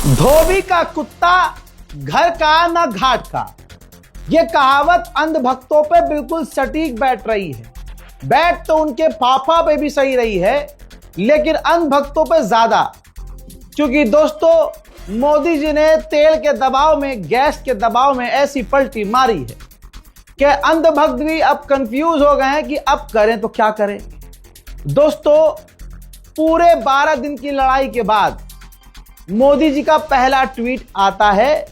धोबी का कुत्ता घर का ना घाट का, ये कहावत अंधभक्तों पे बिल्कुल सटीक बैठ रही है। बैठ तो उनके फाफा पे भी सही रही है, लेकिन अंधभक्तों पे ज्यादा। क्योंकि दोस्तों, मोदी जी ने तेल के दबाव में, गैस के दबाव में ऐसी पलटी मारी है कि अंधभक्त भी अब कंफ्यूज हो गए हैं कि अब करें तो क्या करें। दोस्तों, पूरे 12 दिन की लड़ाई के बाद मोदी जी का पहला ट्वीट आता है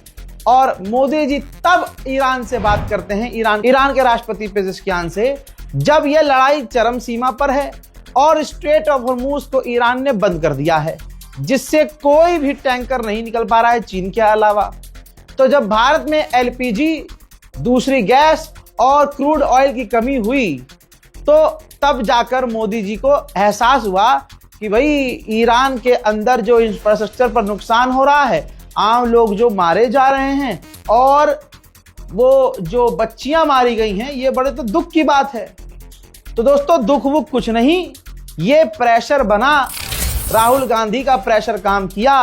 और मोदी जी तब ईरान से बात करते हैं, ईरान के राष्ट्रपति पेजेशकियान से, जब यह लड़ाई चरम सीमा पर है और स्ट्रेट ऑफ हॉर्मूज को ईरान ने बंद कर दिया है, जिससे कोई भी टैंकर नहीं निकल पा रहा है चीन के अलावा। तो जब भारत में एलपीजी, दूसरी गैस और क्रूड ऑयल की कमी हुई, तो तब जाकर मोदी जी को एहसास हुआ कि भाई ईरान के अंदर जो इंफ्रास्ट्रक्चर पर नुकसान हो रहा है, आम लोग जो मारे जा रहे हैं और वो जो बच्चियां मारी गई हैं, ये बड़े तो दुख की बात है। तो दोस्तों, दुख वुख कुछ नहीं, ये प्रेशर बना, राहुल गांधी का प्रेशर काम किया।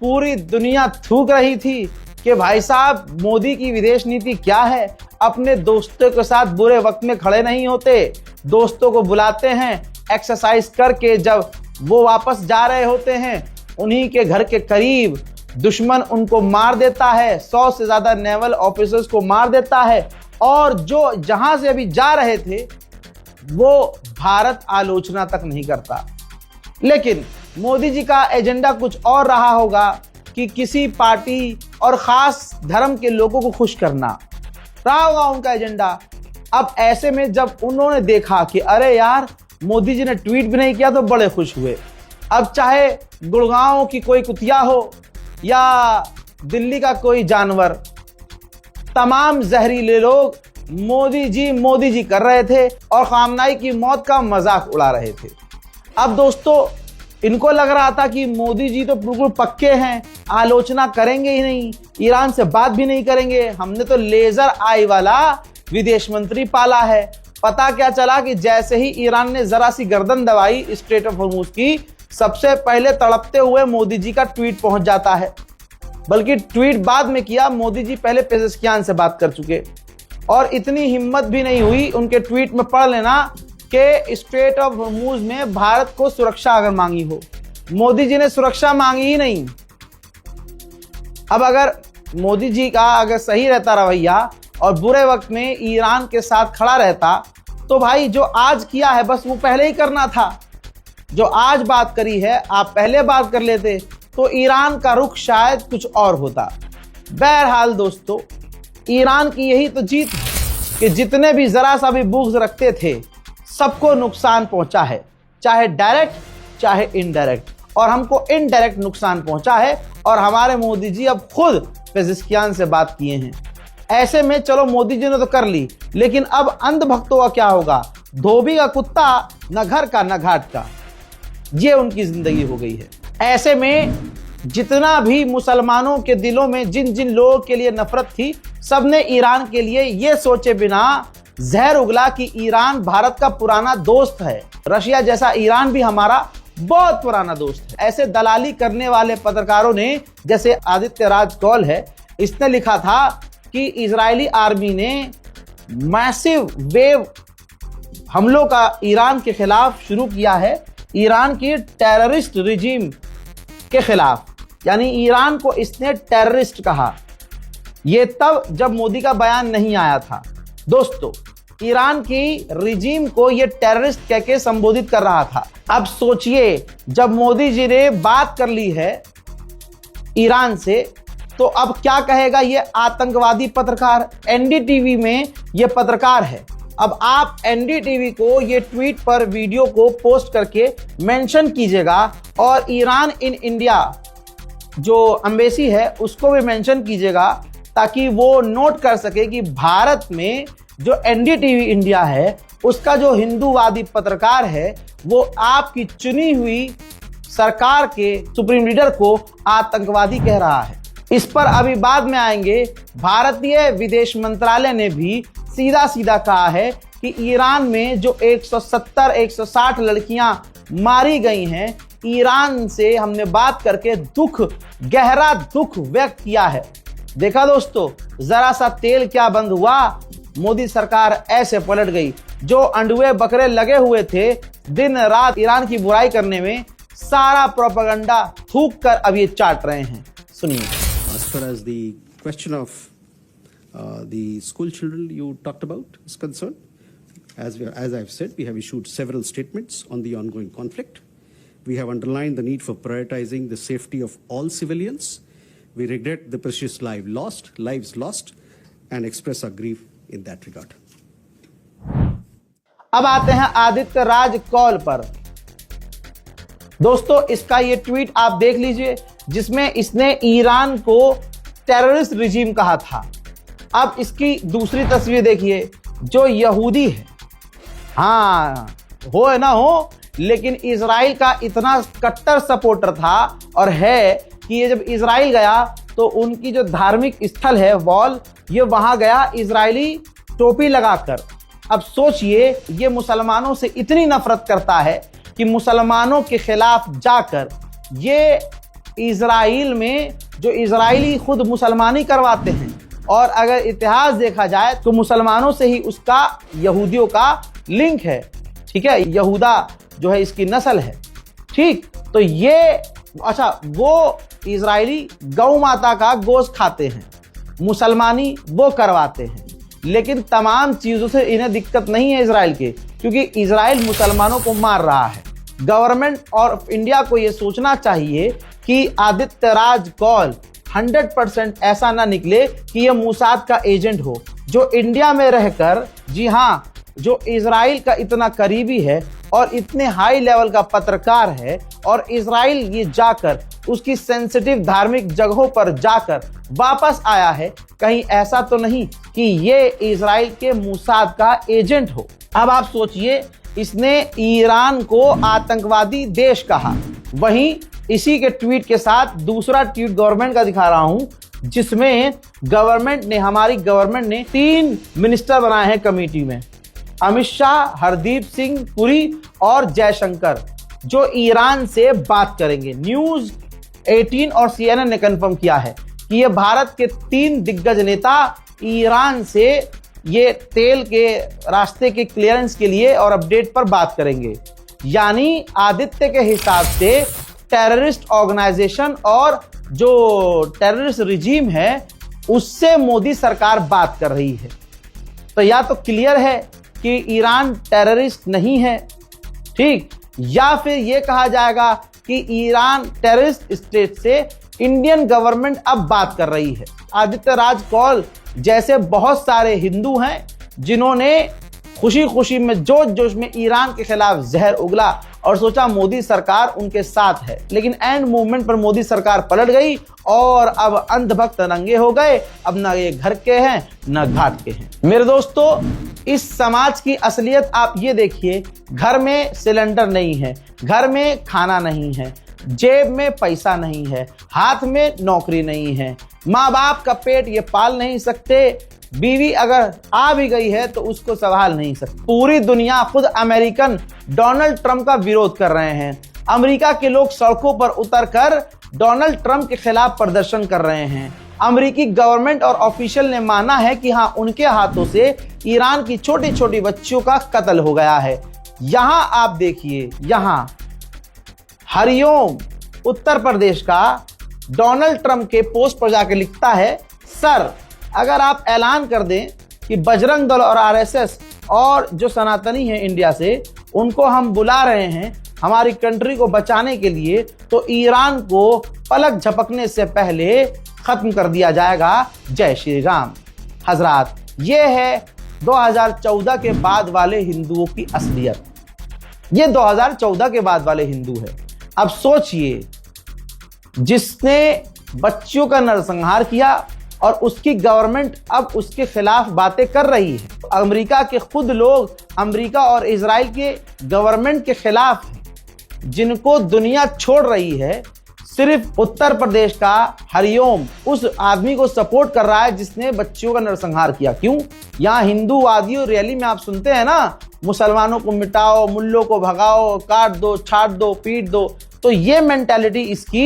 पूरी दुनिया थूक रही थी कि भाई साहब, मोदी की विदेश नीति क्या है। अपने दोस्तों के साथ बुरे वक्त में खड़े नहीं होते, दोस्तों को बुलाते हैं, एक्सरसाइज करके जब वो वापस जा रहे होते हैं, उन्हीं के घर के करीब दुश्मन उनको मार देता है, 100 से ज्यादा नेवल ऑफिसर्स को मार देता है, और जो जहां से अभी जा रहे थे वो भारत आलोचना तक नहीं करता। लेकिन मोदी जी का एजेंडा कुछ और रहा होगा कि किसी पार्टी और खास धर्म के लोगों को खुश करना रहा होगा उनका एजेंडा। अब ऐसे में जब उन्होंने देखा कि अरे यार, मोदी जी ने ट्वीट भी नहीं किया, तो बड़े खुश हुए। अब चाहे गुड़गांव की कोई कुतिया हो या दिल्ली का कोई जानवर, तमाम जहरीले लोग मोदी जी कर रहे थे और खामनाई की मौत का मजाक उड़ा रहे थे। अब दोस्तों, इनको लग रहा था कि मोदी जी तो बिल्कुल पक्के हैं, आलोचना करेंगे ही नहीं, ईरान से बात भी नहीं करेंगे, हमने तो लेजर आई वाला विदेश मंत्री पाला है। पता क्या चला कि जैसे ही ईरान ने जरा सी गर्दन दबाई स्ट्रेट ऑफ हॉर्मूज की, सबसे पहले तड़पते हुए मोदी जी का ट्वीट पहुंच जाता है। बल्कि ट्वीट बाद में किया, मोदी जी पहले पेजेशकियान से बात कर चुके, और इतनी हिम्मत भी नहीं हुई उनके ट्वीट में पढ़ लेना कि स्ट्रेट ऑफ हॉर्मूज में भारत को सुरक्षा अगर मांगी हो। मोदी जी ने सुरक्षा मांगी ही नहीं। अब अगर मोदी जी का अगर सही रहता रवैया और बुरे वक्त में ईरान के साथ खड़ा रहता, तो भाई जो आज किया है बस वो पहले ही करना था। जो आज बात करी है आप पहले बात कर लेते, तो ईरान का रुख शायद कुछ और होता। बहरहाल दोस्तों, ईरान की यही तो जीत है कि जितने भी जरा सा भी बुग्ज रखते थे, सबको नुकसान पहुंचा है, चाहे डायरेक्ट चाहे इनडायरेक्ट, और हमको इनडायरेक्ट नुकसान पहुंचा है। और हमारे मोदी जी अब खुद पेजेशकियान से बात किए हैं। ऐसे में चलो मोदी जी ने तो कर ली, लेकिन अब अंधभक्तों का क्या होगा। धोबी का कुत्ता न घर का न घाट का, ये उनकी जिंदगी हो गई है। ऐसे में जितना भी मुसलमानों के दिलों में जिन जिन लोगों के लिए नफरत थी, सबने ईरान के लिए ये सोचे बिना जहर उगला कि ईरान भारत का पुराना दोस्त है, रशिया जैसा ईरान भी हमारा बहुत पुराना दोस्त है। ऐसे दलाली करने वाले पत्रकारों ने, जैसे आदित्य राज कौल है, इसने लिखा था कि इजरायली आर्मी ने मैसिव वेव हमलों का ईरान के खिलाफ शुरू किया है, ईरान की टेररिस्ट रिजीम के खिलाफ। यानी ईरान को इसने टेररिस्ट कहा। यह तब जब मोदी का बयान नहीं आया था। दोस्तों, ईरान की रिजीम को यह टेररिस्ट कह के संबोधित कर रहा था। अब सोचिए, जब मोदी जी ने बात कर ली है ईरान से, तो अब क्या कहेगा ये आतंकवादी पत्रकार। एनडीटीवी में ये पत्रकार है। अब आप एनडीटीवी को ये ट्वीट पर वीडियो को पोस्ट करके मेंशन कीजिएगा, और ईरान इन इंडिया जो एम्बेसी है उसको भी मेंशन कीजिएगा, ताकि वो नोट कर सके कि भारत में जो एनडीटीवी इंडिया है उसका जो हिंदूवादी पत्रकार है, वो आपकी चुनी हुई सरकार के सुप्रीम लीडर को आतंकवादी कह रहा है। इस पर अभी बाद में आएंगे। भारतीय विदेश मंत्रालय ने भी सीधा सीधा कहा है कि ईरान में जो 170-160 लड़कियां मारी गई हैं, ईरान से हमने बात करके गहरा दुख व्यक्त किया है। देखा दोस्तों, जरा सा तेल क्या बंद हुआ, मोदी सरकार ऐसे पलट गई। जो अंडुए बकरे लगे हुए थे दिन रात ईरान की बुराई करने में, सारा प्रोपेगेंडा थूक कर अब ये चाट रहे हैं। सुनिए। As far as the question of the school children you talked about is concerned, as I've said, we have issued several statements on the ongoing conflict. We have underlined the need for prioritizing the safety of all civilians. We regret the precious lives lost, and express our grief in that regard. अब आते हैं आदित्य राज कौल पर। दोस्तों, इसका ये tweet आप देख लीजिए, जिसमें इसने ईरान को टेररिस्ट रिजीम कहा था। अब इसकी दूसरी तस्वीर देखिए, जो यहूदी है, हाँ हो है ना हो, लेकिन इजराइल का इतना कट्टर सपोर्टर था और है कि ये जब इजराइल गया तो उनकी जो धार्मिक स्थल है वॉल, ये वहां गया इजरायली टोपी लगाकर। अब सोचिए, ये मुसलमानों से इतनी नफरत करता है कि मुसलमानों के खिलाफ जाकर ये इजराइल में जो इजरायली खुद मुसलमानी करवाते हैं, और अगर इतिहास देखा जाए तो मुसलमानों से ही उसका यहूदियों का लिंक है। ठीक है, यहूदा जो है इसकी नस्ल है। ठीक, तो ये अच्छा, वो इजरायली गौ माता का गोश्त खाते हैं, मुसलमानी वो करवाते हैं, लेकिन तमाम चीजों से इन्हें दिक्कत नहीं है इजराइल के, क्योंकि इजराइल मुसलमानों को मार रहा है। गवर्नमेंट और इंडिया को यह सोचना चाहिए कि आदित्य राज कौल 100% ऐसा ना निकले कि यह मोसाद का एजेंट हो, जो इंडिया में रहकर, जी हां, जो इजराइल का इतना करीबी है और इतने हाई लेवल का पत्रकार है, और इजराइल ये जाकर उसकी सेंसिटिव धार्मिक जगहों पर जाकर वापस आया है। कहीं ऐसा तो नहीं कि ये इजराइल के मोसाद का एजेंट हो। अब आप सोचिए, इसने ईरान को आतंकवादी देश कहा। वहीं इसी के ट्वीट के साथ दूसरा ट्वीट गवर्नमेंट का दिखा रहा हूं, जिसमें हमारी गवर्नमेंट ने 3 मिनिस्टर बनाए हैं कमेटी में, अमित शाह, हरदीप सिंह पुरी और जयशंकर, जो ईरान से बात करेंगे। न्यूज 18 और CNN ने कंफर्म किया है कि ये भारत के 3 दिग्गज नेता ईरान से ये तेल के रास्ते के क्लियरेंस के लिए और अपडेट पर बात करेंगे। यानी आदित्य के हिसाब से टेररिस्ट ऑर्गेनाइजेशन और जो टेररिस्ट रिजीम है उससे मोदी सरकार बात कर रही है। तो या तो क्लियर है कि ईरान टेररिस्ट नहीं है, ठीक, या फिर यह कहा जाएगा कि ईरान टेररिस्ट स्टेट से इंडियन गवर्नमेंट अब बात कर रही है। आदित्य राज कौल जैसे बहुत सारे हिंदू हैं जिन्होंने खुशी खुशी में जोश जोश में ईरान के खिलाफ जहर उगला और सोचा मोदी सरकार उनके साथ है, लेकिन एंड मूवमेंट पर मोदी सरकार पलट गई और अब अंधभक्त नंगे हो गए। अब ना ये घर के हैं ना घाट के हैं। मेरे दोस्तों, इस समाज की असलियत आप ये देखिए, घर में सिलेंडर नहीं है, घर में खाना नहीं है, जेब में पैसा नहीं है, हाथ में नौकरी नहीं है, माँ बाप का पेट ये पाल नहीं सकते, बीवी अगर आ भी गई है तो उसको संभाल नहीं सकते। पूरी दुनिया, खुद अमेरिकन डोनाल्ड ट्रंप का विरोध कर रहे हैं। अमेरिका के लोग सड़कों पर उतरकर डोनाल्ड ट्रंप के खिलाफ प्रदर्शन कर रहे हैं। अमेरिकी गवर्नमेंट और ऑफिशियल ने माना है कि हाँ, उनके हाथों से ईरान की छोटी छोटी बच्चियों का कत्ल हो गया है। यहां आप देखिए, यहां हरिओम उत्तर प्रदेश का डोनाल्ड ट्रंप के पोस्ट पर जाकर लिखता है, सर अगर आप ऐलान कर दें कि बजरंग दल और आरएसएस और जो सनातनी हैं इंडिया से, उनको हम बुला रहे हैं हमारी कंट्री को बचाने के लिए, तो ईरान को पलक झपकने से पहले खत्म कर दिया जाएगा। जय श्री राम। हजरात, ये है 2014 के बाद वाले हिंदुओं की असलियत। ये 2014 के बाद वाले हिंदू है। अब सोचिए, जिसने बच्चियों का नरसंहार किया और उसकी गवर्नमेंट अब उसके खिलाफ बातें कर रही है। अमेरिका के खुद लोग अमेरिका और इजराइल के गवर्नमेंट के खिलाफ हैं, जिनको दुनिया छोड़ रही है। सिर्फ उत्तर प्रदेश का हरिओम उस आदमी को सपोर्ट कर रहा है जिसने बच्चियों का नरसंहार किया। क्यों? यहाँ हिंदूवादियों रैली में आप सुनते हैं ना, मुसलमानों को मिटाओ, मुल्लों को भगाओ, काट दो, छाट दो, पीट दो। तो ये मेंटालिटी इसकी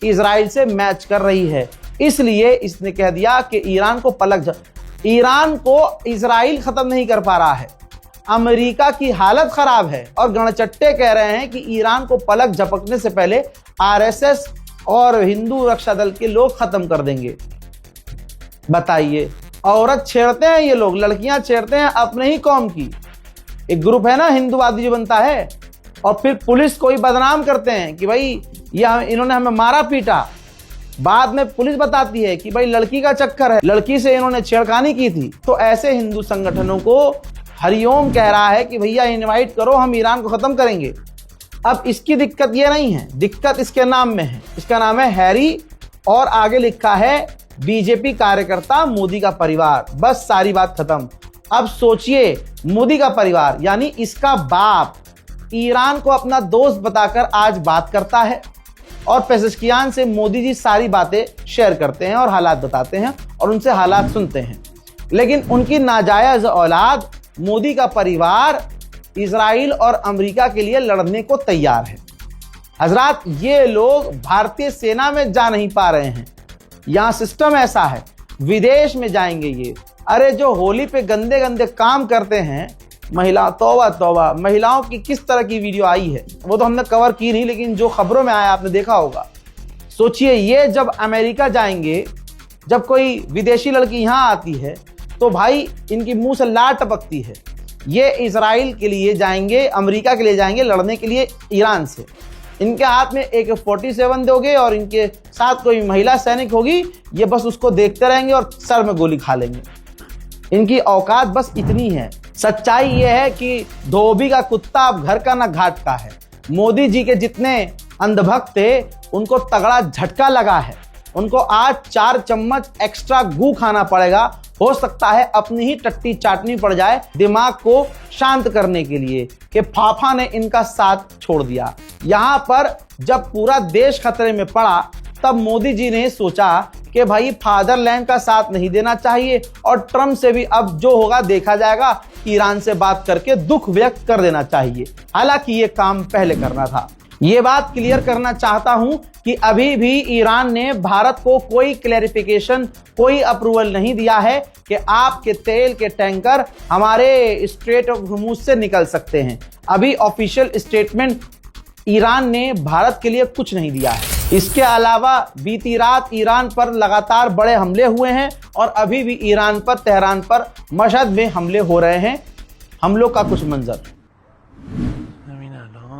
इजराइल से मैच कर रही है। इसलिए इसने कह दिया कि ईरान को इजराइल खत्म नहीं कर पा रहा है, अमेरिका की हालत खराब है और गणचट्टे कह रहे हैं कि ईरान को पलक झपकने से पहले आरएसएस और हिंदू रक्षा दल के लोग खत्म कर देंगे। बताइए, औरत छेड़ते हैं ये लोग, लड़कियां छेड़ते हैं अपने ही कौम की। एक ग्रुप है ना हिंदूवादी जो बनता है, और फिर पुलिस को ही बदनाम करते हैं कि भाई इन्होंने हमें मारा पीटा। बाद में पुलिस बताती है कि भाई लड़की का चक्कर है, लड़की से इन्होंने छेड़खानी की थी। तो ऐसे हिंदू संगठनों को हरिओम कह रहा है कि भैया इनवाइट करो, हम ईरान को खत्म करेंगे। अब इसकी दिक्कत ये नहीं है, दिक्कत इसके नाम में है। इसका नाम है हैरी और आगे लिखा है बीजेपी कार्यकर्ता मोदी का परिवार। बस सारी बात खत्म। अब सोचिए, मोदी का परिवार यानी इसका बाप ईरान को अपना दोस्त बताकर आज बात करता है और पेजेश्कियान से मोदी जी सारी बातें शेयर करते हैं और हालात बताते हैं और उनसे हालात सुनते हैं। लेकिन उनकी नाजायज औलाद मोदी का परिवार इजराइल और अमेरिका के लिए लड़ने को तैयार है। हजरात, ये लोग भारतीय सेना में जा नहीं पा रहे हैं। यहां सिस्टम ऐसा है, विदेश में जाएंगे ये। अरे जो होली पे गंदे गंदे काम करते हैं महिला, तौबा तौबा, महिलाओं की किस तरह की वीडियो आई है वो तो हमने कवर की नहीं, लेकिन जो खबरों में आया आपने देखा होगा। सोचिए, ये जब अमेरिका जाएंगे, जब कोई विदेशी लड़की यहां आती है तो भाई इनकी मुंह से लार टपकती है। ये इजराइल के लिए जाएंगे, अमेरिका के लिए जाएंगे लड़ने के लिए ईरान से। इनके हाथ में AK-47 दोगे और इनके साथ कोई महिला सैनिक होगी, ये बस उसको देखते रहेंगे और सर में गोली खा लेंगे। इनकी औकात बस इतनी है। सच्चाई यह है कि धोबी का कुत्ता अब घर का ना घाट का है। मोदी जी के जितने अंधभक्त थे उनको तगड़ा झटका लगा है। उनको आज 4 चम्मच एक्स्ट्रा गू खाना पड़ेगा। हो सकता है अपनी ही टट्टी चाटनी पड़ जाए दिमाग को शांत करने के लिए कि फाफा ने इनका साथ छोड़ दिया। यहां पर जब पूरा देश खतरे में पड़ा तब मोदी जी ने सोचा कि भाई फादरलैंड का साथ नहीं देना चाहिए और ट्रम्प से भी अब जो होगा देखा जाएगा, ईरान से बात करके दुख व्यक्त कर देना चाहिए। हालांकि ये काम पहले करना था। ये बात क्लियर करना चाहता हूं कि अभी भी ईरान ने भारत को कोई क्लैरिफिकेशन, कोई अप्रूवल नहीं दिया है कि आपके तेल के टैंकर हमारे स्ट्रेट ऑफ हॉर्मुज से निकल सकते हैं। अभी ऑफिशियल स्टेटमेंट ईरान ने भारत के लिए कुछ नहीं दिया है। इसके अलावा बीती रात ईरान पर लगातार बड़े हमले हुए हैं और अभी भी ईरान पर, तेहरान पर, मशहद में हमले हो रहे हैं। हमलों का कुछ मंजर।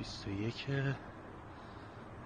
21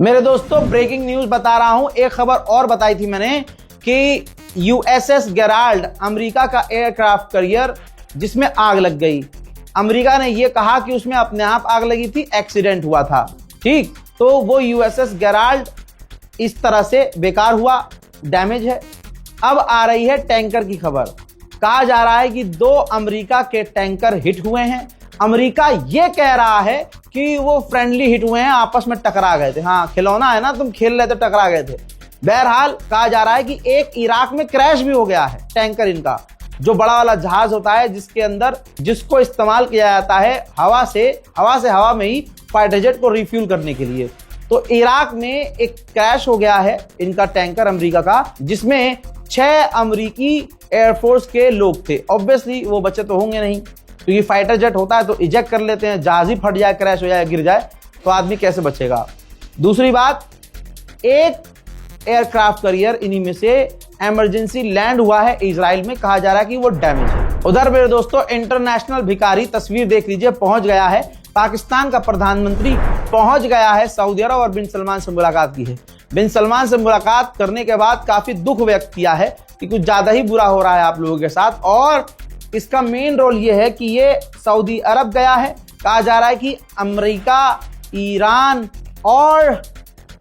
मेरे दोस्तों, ब्रेकिंग न्यूज बता रहा हूं। एक खबर और बताई थी मैंने कि USS गेराल्ड अमेरिका का एयरक्राफ्ट कैरियर जिसमें आग लग गई। अमेरिका ने यह कहा कि उसमें अपने आप आग लगी थी, एक्सीडेंट हुआ था। ठीक, तो वो USS गेराल्ड इस तरह से बेकार हुआ, डैमेज है। अब आ रही है टैंकर की खबर। कहा जा रहा है कि 2 अमेरिका के टैंकर हिट हुए हैं। अमेरिका ये कह रहा है कि वो फ्रेंडली हिट हुए हैं, आपस में टकरा गए थे। हाँ, खिलौना है ना, तुम खेल रहे थे, टकरा गए थे। बहरहाल कहा जा रहा है कि एक इराक में क्रैश भी हो गया है टैंकर इनका, जो बड़ा वाला जहाज होता है जिसके अंदर, जिसको इस्तेमाल किया जाता है हवा से हवा में ही फाइटर जेट को रिफ्यूल करने के लिए। तो इराक में एक क्रैश हो गया है इनका टैंकर अमेरिका का, जिसमें 6 अमेरिकी एयरफोर्स के लोग थे। ऑब्वियसली वो बचे तो होंगे नहीं, क्योंकि फाइटर जेट होता है तो इजेक्ट कर लेते हैं। जहाज ही फट जाए, क्रैश हो जाए, गिर जाए तो आदमी कैसे बचेगा। दूसरी बात, एक एयरक्राफ्ट कैरियर इन्हीं में से इमरजेंसी लैंड हुआ है इजराइल में। कहा जा रहा है कि वो डैमेज है। उधर मेरे दोस्तों, इंटरनेशनल भिखारी, तस्वीर देख लीजिए, पहुंच गया है। पाकिस्तान का प्रधानमंत्री पहुंच गया है सऊदी अरब और बिन सलमान से मुलाकात की है। बिन सलमान से मुलाकात करने के बाद काफी दुख व्यक्त किया है कि कुछ ज्यादा ही बुरा हो रहा है आप लोगों के साथ। और इसका मेन रोल ये है कि ये सऊदी अरब गया है। कहा जा रहा है कि अमेरिका, ईरान और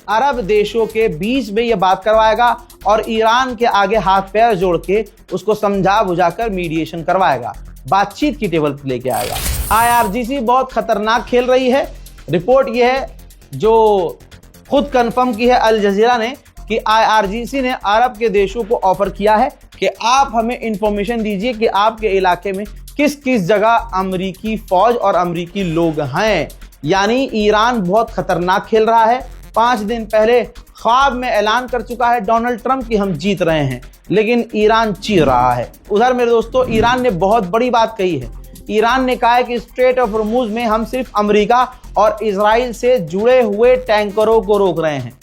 अरब देशों के बीच में ये बात करवाएगा और ईरान के आगे हाथ पैर जोड़ के उसको समझा बुझाकर मीडिएशन करवाएगा, बातचीत की टेबल पर लेके आएगा। IRGC बहुत खतरनाक खेल रही है। रिपोर्ट ये है जो खुद कंफर्म की है अल जजीरा ने कि IRGC ने अरब के देशों को ऑफर किया है कि आप हमें इंफॉर्मेशन दीजिए कि आपके इलाके में किस किस जगह अमेरिकी फौज और अमेरिकी लोग हैं। यानी ईरान बहुत खतरनाक खेल रहा है। 5 दिन पहले ख्वाब में ऐलान कर चुका है डोनाल्ड ट्रंप कि हम जीत रहे हैं, लेकिन ईरान चीर रहा है। उधर मेरे दोस्तों ईरान ने बहुत बड़ी बात कही है। ईरान ने कहा है कि स्ट्रेट ऑफ हॉर्मुज में हम सिर्फ अमेरिका और इजराइल से जुड़े हुए टैंकरों को रोक रहे हैं।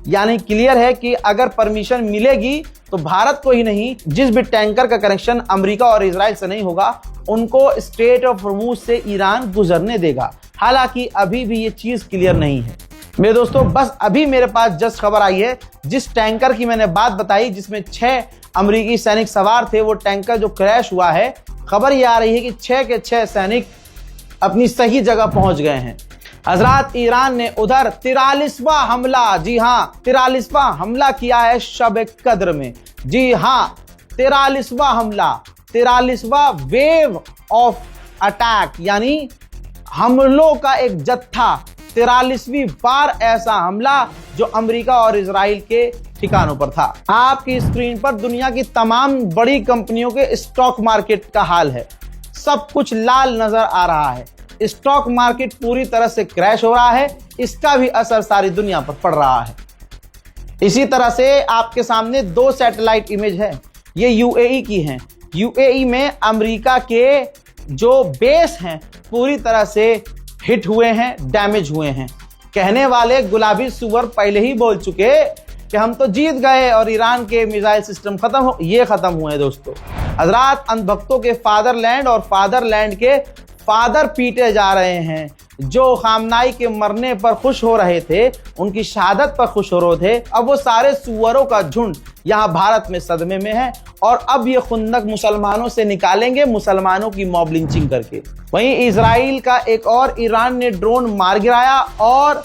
यानी क्लियर है कि अगर परमिशन मिलेगी तो भारत को ही नहीं, जिस भी टैंकर का कनेक्शन अमेरिका और इजराइल से नहीं होगा उनको स्ट्रेट ऑफ हॉर्मुज से ईरान गुजरने देगा। हालांकि अभी भी ये चीज क्लियर नहीं है मेरे दोस्तों। बस अभी मेरे पास जस्ट खबर आई है, जिस टैंकर की मैंने बात बताई जिसमें 6 अमेरिकी सैनिक सवार थे, वो टैंकर जो क्रैश हुआ है, खबर ये आ रही है कि 6 के 6 सैनिक अपनी सही जगह पहुंच गए हैं। हजरात, ईरान ने उधर 43वां हमला, जी हां 43वां हमला किया है शब कद्र में। जी हां 43वां हमला, 43वां वेव ऑफ अटैक, यानी हमलों का एक जत्था, 43वीं बार ऐसा हमला जो अमेरिका और इजराइल के ठिकानों पर था। आपकी स्क्रीन पर दुनिया की तमाम बड़ी कंपनियों के स्टॉक मार्केट का हाल है। सब कुछ लाल नजर आ रहा है। स्टॉक मार्केट पूरी तरह से क्रैश हो रहा है। इसका भी असर सारी दुनिया पर पड़ रहा है। इसी तरह से आपके सामने 2 सैटेलाइट इमेज है, ये यूएई की हैं। यूएई में अमेरिका के जो बेस हैं पूरी तरह से हिट हुए हैं, डैमेज हुए हैं। कहने वाले गुलाबी सुअर पहले ही बोल चुके कि हम तो जीत गए और ईरान के मिसाइल सिस्टम खत्म हुए दोस्तों। हजरात, अंधभक्तों के फादरलैंड और फादरलैंड के फादर पीटे जा रहे हैं। जो खामनाई के मरने पर खुश हो रहे थे, उनकी शहादत पर खुश हो रहे थे, अब वो सारे सुअरों का झुंड यहाँ भारत में सदमे में है और अब ये खुंदक मुसलमानों से निकालेंगे, मुसलमानों की मॉब लिंचिंग करके। वहीं इजराइल का एक और ईरान ने ड्रोन मार गिराया और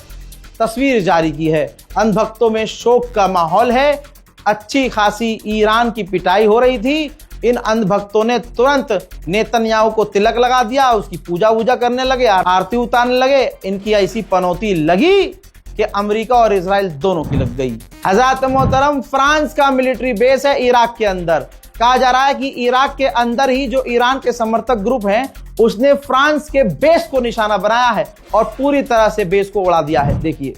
तस्वीर जारी की है। अंधभक्तों में शोक का माहौल है। अच्छी खासी ईरान की पिटाई हो रही थी। इन अंधभक्तों ने तुरंत नेतन्याहू को तिलक लगा दिया, उसकी पूजा वूजा करने लगे, आरती उतारने लगे। इनकी ऐसी पनौती लगी कि अमेरिका और इजराइल दोनों की लग गई। हज़रात मोहतरम, फ्रांस का मिलिट्री बेस है इराक के अंदर। कहा जा रहा है कि इराक के अंदर ही जो ईरान के समर्थक ग्रुप हैं, उसने फ्रांस के बेस को निशाना बनाया है और पूरी तरह से बेस को उड़ा दिया है। देखिए,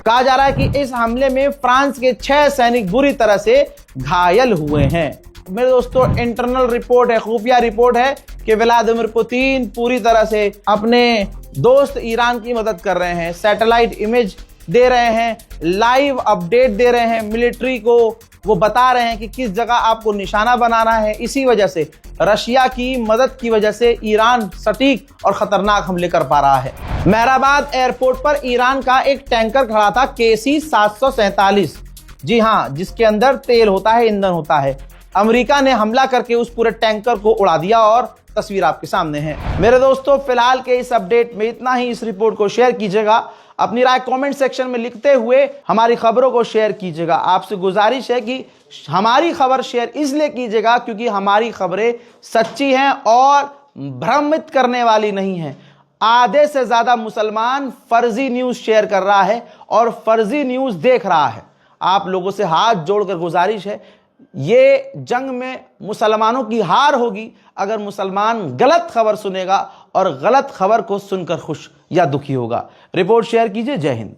कहा जा रहा है कि इस हमले में फ्रांस के 6 सैनिक बुरी तरह से घायल हुए हैं। मेरे दोस्तों, इंटरनल रिपोर्ट है, खुफिया रिपोर्ट है कि व्लादिमीर पुतिन पूरी तरह से अपने दोस्त ईरान की मदद कर रहे हैं। सैटेलाइट इमेज दे रहे हैं, लाइव अपडेट दे रहे हैं मिलिट्री को। वो बता रहे हैं कि किस जगह आपको निशाना बनाना है। इसी वजह से, रशिया की मदद की वजह से ईरान सटीक और खतरनाक हमले कर पा रहा है। मेहराबाद एयरपोर्ट पर ईरान का एक टैंकर खड़ा था, KC 747, जी हाँ, जिसके अंदर तेल होता है, ईंधन होता है। अमेरिका ने हमला करके उस पूरे टैंकर को उड़ा दिया और तस्वीर आपके सामने है। मेरे दोस्तों, फिलहाल के इस अपडेट में इतना ही। इस रिपोर्ट को शेयर कीजिएगा, अपनी राय कमेंट सेक्शन में लिखते हुए हमारी खबरों को शेयर कीजिएगा। आपसे गुजारिश है कि हमारी खबर शेयर इसलिए कीजिएगा क्योंकि हमारी खबरें सच्ची हैं और भ्रमित करने वाली नहीं हैं। आधे से ज्यादा मुसलमान फर्जी न्यूज शेयर कर रहा है और फर्जी न्यूज देख रहा है। आप लोगों से हाथ जोड़कर गुजारिश है, ये जंग में मुसलमानों की हार होगी अगर मुसलमान गलत खबर सुनेगा और गलत खबर को सुनकर खुश या दुखी होगा। रिपोर्ट शेयर कीजिए। जय हिंद।